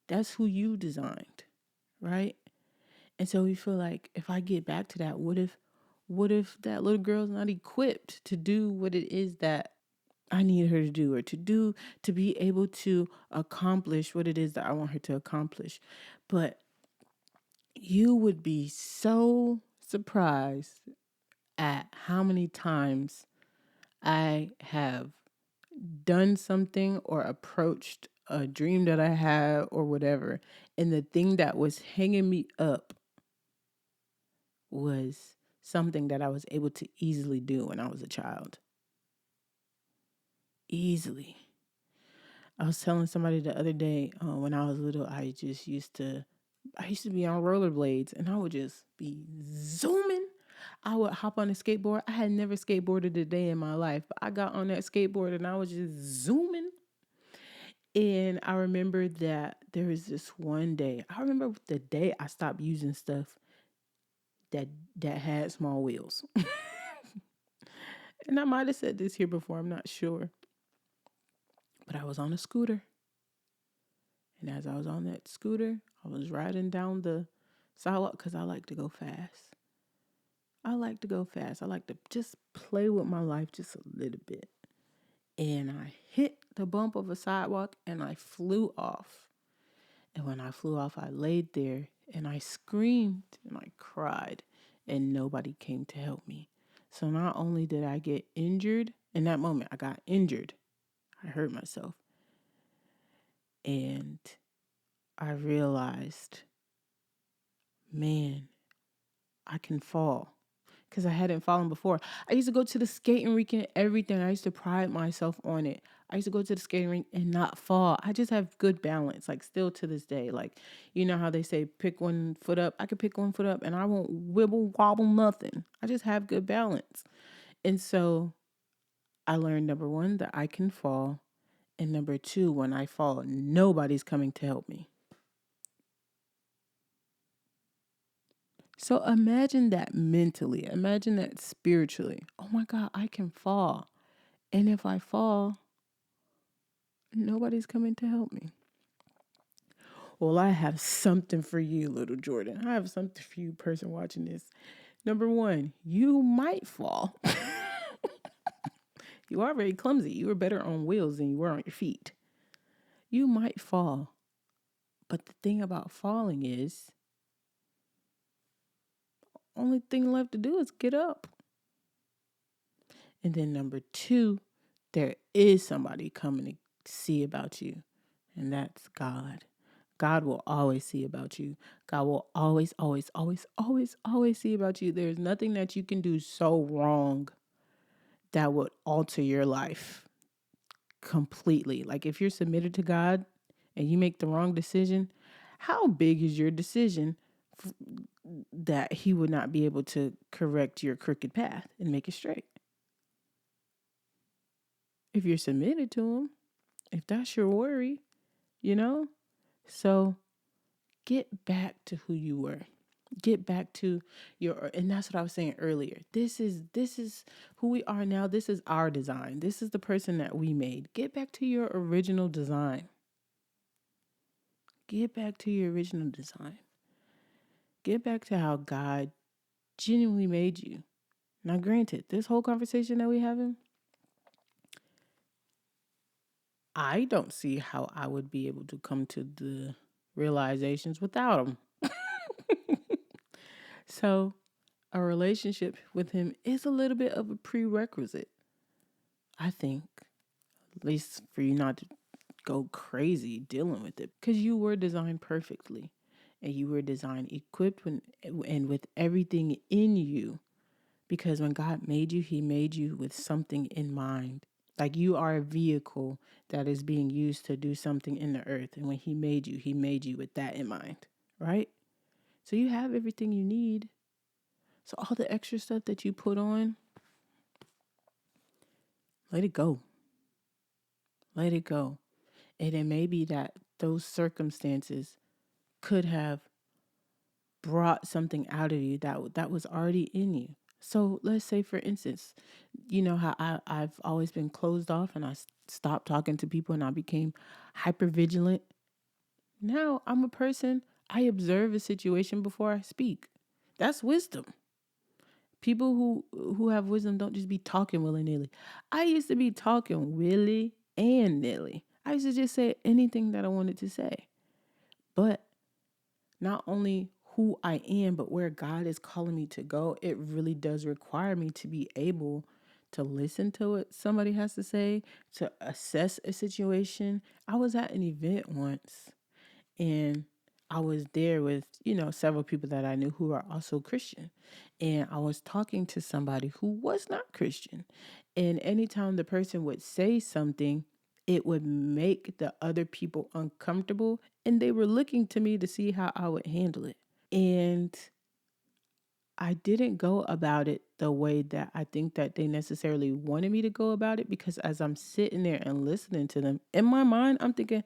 That's who you designed, right? And so we feel like if I get back to that, what if that little girl's not equipped to do what it is that I need her to do, or to be able to accomplish what it is that I want her to accomplish. But you would be so surprised at how many times I have done something or approached a dream that I had or whatever, and the thing that was hanging me up was something that I was able to easily do when I was a child. Easily. I was telling somebody the other day, when I was little, I used to be on rollerblades and I would just be zooming. I would hop on a skateboard. I had never skateboarded a day in my life, but I got on that skateboard and I was just zooming. And I remember that there was this one day. I remember the day I stopped using stuff that that had small wheels. And I might have said this here before, I'm not sure. But I was on a scooter. And as I was on that scooter, I was riding down the sidewalk because I like to go fast. I like to go fast. I like to just play with my life just a little bit. And I hit the bump of a sidewalk and I flew off. And when I flew off, I laid there and I screamed and I cried and nobody came to help me. So not only did I get injured, in that moment I got injured. I hurt myself. And I realized, man, I can fall. because I hadn't fallen before. I used to go to the skating rink and everything. I used to pride myself on it. I used to go to the skating rink and not fall. I just have good balance, like still to this day. Like, you know how they say pick one foot up? I could pick one foot up and I won't wibble wobble nothing. I just have good balance. And so I learned number one, that I can fall. And number two, when I fall, nobody's coming to help me. So imagine that mentally, imagine that spiritually. Oh my God, I can fall. And if I fall, nobody's coming to help me. Well, I have something for you, little Jordan. I have something for you, person watching this. Number one, you might fall. You are very clumsy. You were better on wheels than you were on your feet. You might fall. But the thing about falling is, only thing left to do is get up. And then number two, there is somebody coming to see about you, and that's God. God will always see about you. God will always, always, always, always, always see about you. There's nothing that you can do so wrong that would alter your life completely. Like if you're submitted to God and you make the wrong decision, how big is your decision that He would not be able to correct your crooked path and make it straight? If you're submitted to Him, if that's your worry, you know? So get back to who you were. Get back to your, and that's what I was saying earlier. This is who we are now. This is our design. This is the person that we made. Get back to your original design. Get back to your original design. Get back to how God genuinely made you. Now, granted, this whole conversation that we having, I don't see how I would be able to come to the realizations without him. So, a relationship with him is a little bit of a prerequisite, I think, at least for you not to go crazy dealing with it, because you were designed perfectly and you were designed equipped and with everything in you, because when God made you, He made you with something in mind. Like you are a vehicle that is being used to do something in the earth. And when He made you with that in mind, right? So you have everything you need. So all the extra stuff that you put on, let it go. Let it go. And it may be that those circumstances could have brought something out of you that was already in you. So let's say, for instance, you know how I've always been closed off and I stopped talking to people and I became hyper vigilant. Now I'm a person, I observe a situation before I speak. That's wisdom. People who have wisdom don't just be talking willy nilly. I used to be talking willy and nilly. I used to just say anything that I wanted to say. But not only who I am, but where God is calling me to go, it really does require me to be able to listen to what somebody has to say, to assess a situation. I was at an event once and I was there with, several people that I knew who are also Christian. And I was talking to somebody who was not Christian. And anytime the person would say something, it would make the other people uncomfortable. And they were looking to me to see how I would handle it. And I didn't go about it the way that I think that they necessarily wanted me to go about it, because as I'm sitting there and listening to them, in my mind, I'm thinking,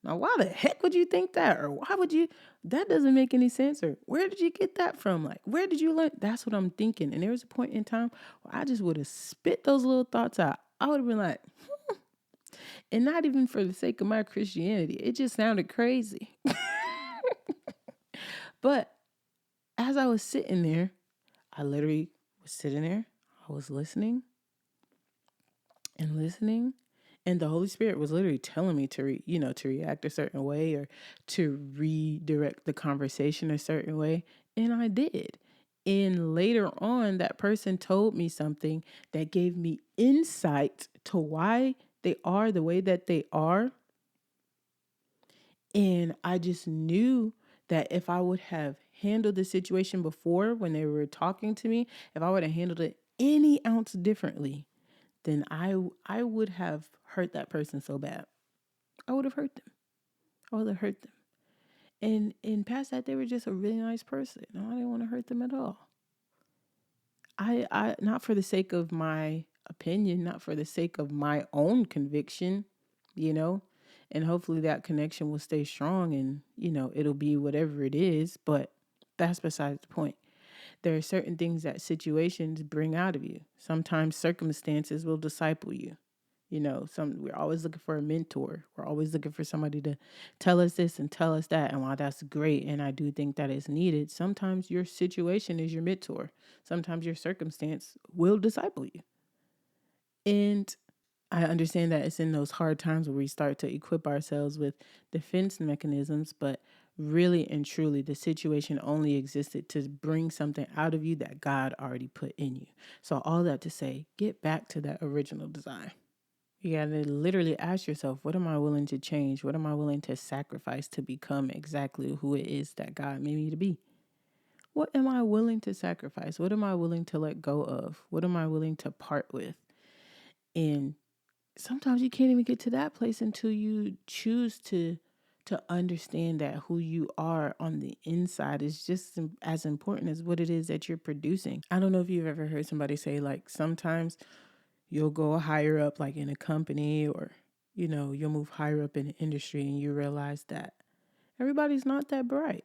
now, why the heck would you think that? Or why would you? That doesn't make any sense. Or where did you get that from? Like, where did you learn? That's what I'm thinking. And there was a point in time where I just would have spit those little thoughts out. I would have been like, and not even for the sake of my Christianity. It just sounded crazy. But as I was sitting there, I literally was sitting there. I was listening and listening. And the Holy Spirit was literally telling me to react a certain way or to redirect the conversation a certain way. And I did. And later on, that person told me something that gave me insight to why they are the way that they are. And I just knew that if I would have handled the situation before when they were talking to me, if I would have handled it any ounce differently, then I would have hurt that person so bad. I would have hurt them. I would have hurt them. And past that, they were just a really nice person. I didn't want to hurt them at all. I not for the sake of my opinion, not for the sake of my own conviction, you know, and hopefully that connection will stay strong and, it'll be whatever it is, but that's besides the point. There are certain things that situations bring out of you. Sometimes circumstances will disciple you. We're always looking for a mentor. We're always looking for somebody to tell us this and tell us that. And while that's great, and I do think that is needed, sometimes your situation is your mentor. Sometimes your circumstance will disciple you. And I understand that it's in those hard times where we start to equip ourselves with defense mechanisms, but really and truly, the situation only existed to bring something out of you that God already put in you. So all that to say, get back to that original design. You got to literally ask yourself, what am I willing to change? What am I willing to sacrifice to become exactly who it is that God made me to be? What am I willing to sacrifice? What am I willing to let go of? What am I willing to part with? And sometimes you can't even get to that place until you choose to understand that who you are on the inside is just as important as what it is that you're producing. I don't know if you've ever heard somebody say, like, sometimes you'll go higher up, like in a company, or, you'll move higher up in the industry and you realize that everybody's not that bright.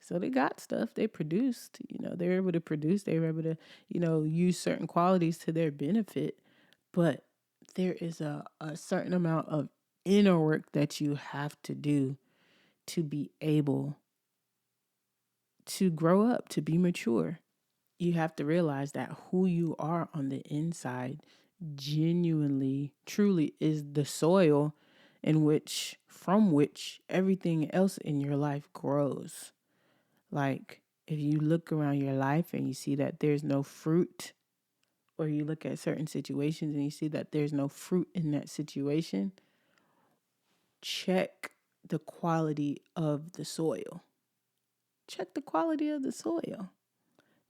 So they got stuff they produced, they're able to produce, they were able to, use certain qualities to their benefit. But there is a certain amount of inner work that you have to do to be able to grow up, to be mature. You have to realize that who you are on the inside genuinely, truly is the soil from which everything else in your life grows. Like, if you look around your life and you see that there's no fruit, or you look at certain situations and you see that there's no fruit in that situation, check the quality of the soil. Check the quality of the soil.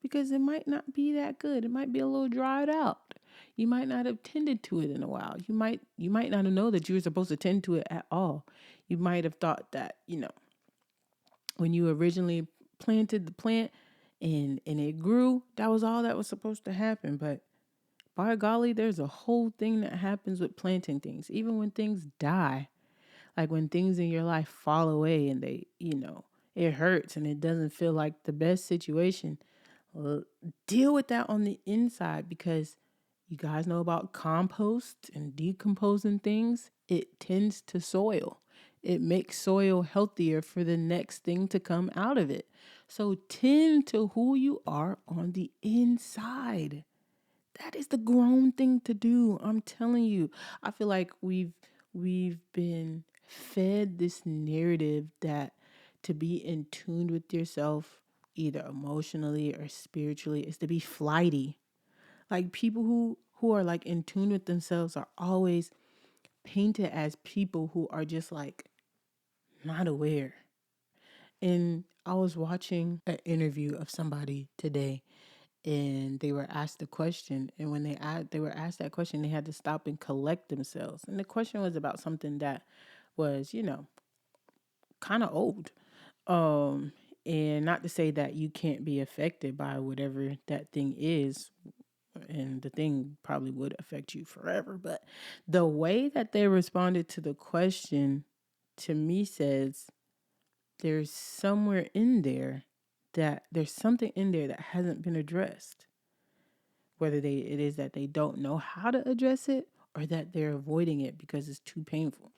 Because it might not be that good. It might be a little dried out. You might not have tended to it in a while. You might not know that you were supposed to tend to it at all. You might have thought that, when you originally planted the plant and it grew, that was all that was supposed to happen. But by golly, there's a whole thing that happens with planting things. Even when things die, like when things in your life fall away and they, it hurts and it doesn't feel like the best situation. Deal with that on the inside, because you guys know about compost and decomposing things. It tends to soil. It makes soil healthier for the next thing to come out of it. So tend to who you are on the inside. That is the grown thing to do. I'm telling you. I feel like we've been fed this narrative that to be in tune with yourself, either emotionally or spiritually, is to be flighty. Like, people who are like in tune with themselves are always painted as people who are just like not aware. And I was watching an interview of somebody today, and they were asked a question, and when they were asked that question, they had to stop and collect themselves. And the question was about something that was, kind of old. Um, and not to say that you can't be affected by whatever that thing is, and the thing probably would affect you forever. But the way that they responded to the question, to me, says there's somewhere in there there's something in there that hasn't been addressed. Whether it is that they don't know how to address it, or that they're avoiding it because it's too painful.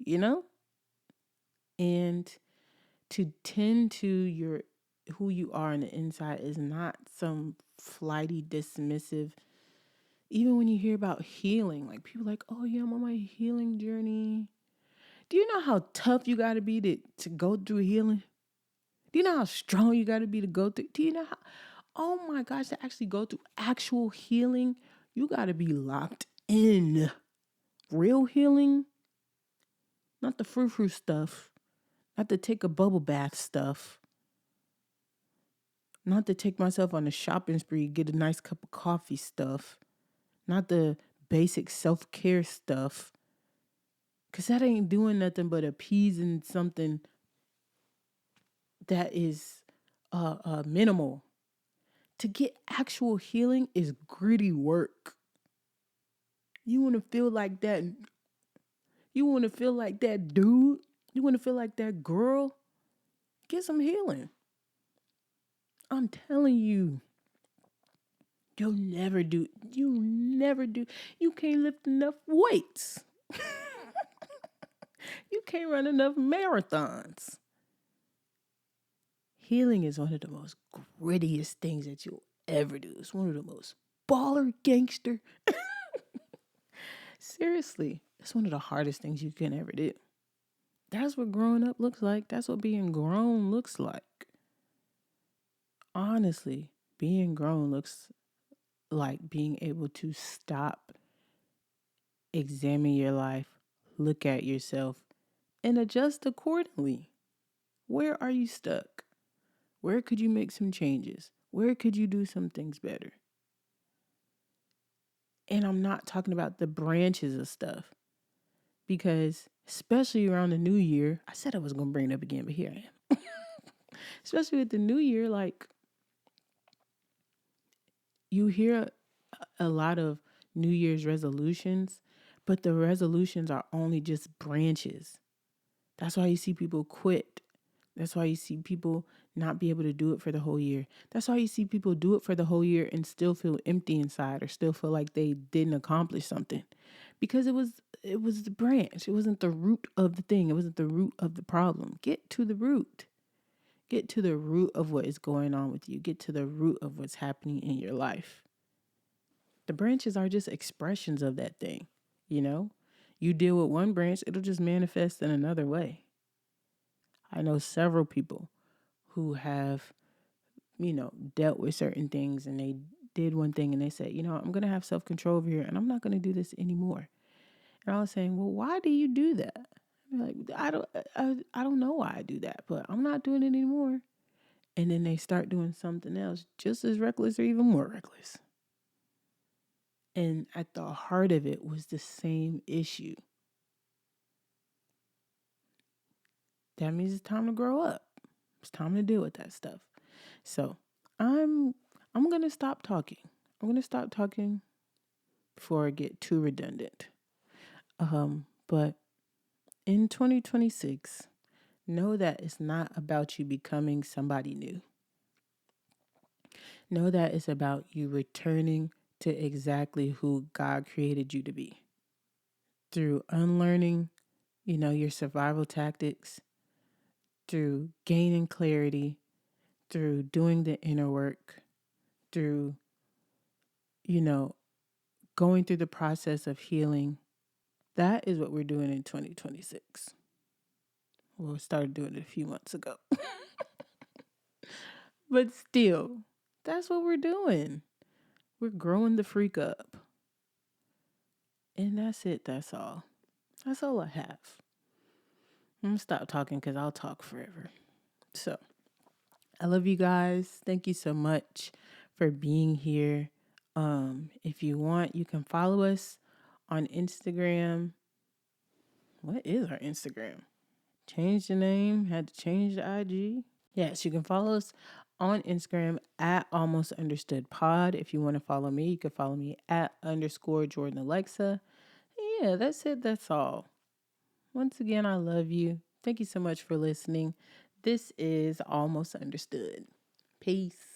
You know? And to tend to who you are on the inside is not some flighty, dismissive. Even when you hear about healing, like, people like, oh yeah, I'm on my healing journey. Do you know how tough you got to be to go through healing? Do you know how strong you got to be to go through? Do you know how, oh my gosh, to actually go through actual healing, you got to be locked in. Real healing, not the frou-frou stuff, not to take a bubble bath stuff, not to take myself on a shopping spree, get a nice cup of coffee stuff, not the basic self-care stuff, because that ain't doing nothing but appeasing something that is minimal. To get actual healing is gritty work. You want to feel like that. You want to feel like that dude. You want to feel like that girl. Get some healing. I'm telling you. You'll never do. You never do. You can't lift enough weights. You can't run enough marathons. Healing is one of the most grittiest things that you'll ever do. It's one of the most baller gangster. Seriously, it's one of the hardest things you can ever do. That's what growing up looks like. That's what being grown looks like. Honestly, being grown looks like being able to stop, examine your life, look at yourself, and adjust accordingly. Where are you stuck? Where could you make some changes? Where could you do some things better? And I'm not talking about the branches of stuff, because especially around the new year, I said I was going to bring it up again, but here I am. Especially with the new year, like, you hear a lot of New Year's resolutions, but the resolutions are only just branches. That's why you see people quit. That's why you see people not be able to do it for the whole year. That's why you see people do it for the whole year and still feel empty inside, or still feel like they didn't accomplish something, because it was the branch. It wasn't the root of the thing. It wasn't the root of the problem. Get to the root. Get to the root of what is going on with you. Get to the root of what's happening in your life. The branches are just expressions of that thing, you know? You deal with one branch, it'll just manifest in another way. I know several people who have, dealt with certain things, and they did one thing and they said, I'm going to have self-control over here and I'm not going to do this anymore. And I was saying, well, why do you do that? Like, I don't know why I do that, but I'm not doing it anymore. And then they start doing something else just as reckless or even more reckless. And at the heart of it was the same issue. That means it's time to grow up. It's time to deal with that stuff. So I'm gonna stop talking. I'm gonna stop talking before I get too redundant. But in 2026, know that it's not about you becoming somebody new. Know that it's about you returning to exactly who God created you to be. Through unlearning, your survival tactics, through gaining clarity, through doing the inner work, through, going through the process of healing. That is what we're doing in 2026. Well, we started doing it a few months ago. But still, that's what we're doing. We're growing the freak up. And that's it. That's all. That's all I have. I'm going to stop talking because I'll talk forever. So, I love you guys. Thank you so much for being here. If you want, you can follow us on Instagram. What is our Instagram? Changed the name, had to change the IG. Yes, you can follow us on Instagram at Almost Understood Pod. If you want to follow me, you can follow me at _Jordan Alexa. Yeah, that's it. That's all. Once again, I love you. Thank you so much for listening. This is Almost Understood. Peace.